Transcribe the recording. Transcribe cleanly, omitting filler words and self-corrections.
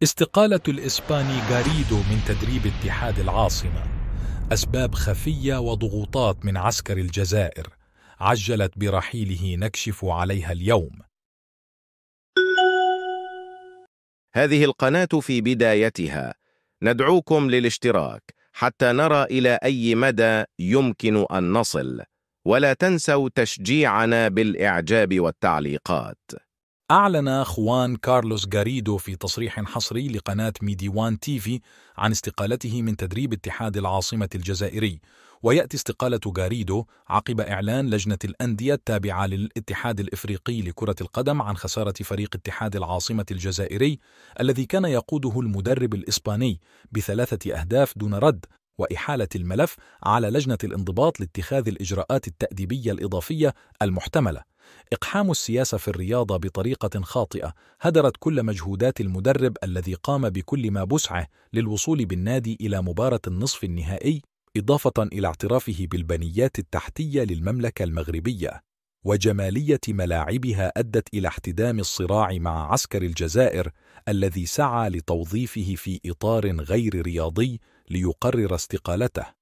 استقالة الإسباني غاريدو من تدريب اتحاد العاصمة. أسباب خفية وضغوطات من عسكر الجزائر عجلت برحيله نكشف عليها اليوم. هذه القناة في بدايتها ندعوكم للاشتراك حتى نرى إلى أي مدى يمكن أن نصل، ولا تنسوا تشجيعنا بالإعجاب والتعليقات. أعلن خوان كارلوس غاريدو في تصريح حصري لقناة ميديوان تيفي عن استقالته من تدريب اتحاد العاصمة الجزائري، ويأتي استقالة غاريدو عقب إعلان لجنة الأندية التابعة للاتحاد الإفريقي لكرة القدم عن خسارة فريق اتحاد العاصمة الجزائري الذي كان يقوده المدرب الإسباني ب3 أهداف دون رد، وإحالة الملف على لجنة الانضباط لاتخاذ الإجراءات التأديبية الإضافية المحتملة. إقحام السياسة في الرياضة بطريقة خاطئة هدرت كل مجهودات المدرب الذي قام بكل ما بسعه للوصول بالنادي إلى مباراة النصف النهائي، إضافة إلى اعترافه بالبنيات التحتية للمملكة المغربية وجمالية ملاعبها أدت إلى احتدام الصراع مع عسكر الجزائر الذي سعى لتوظيفه في إطار غير رياضي ليقرر استقالته.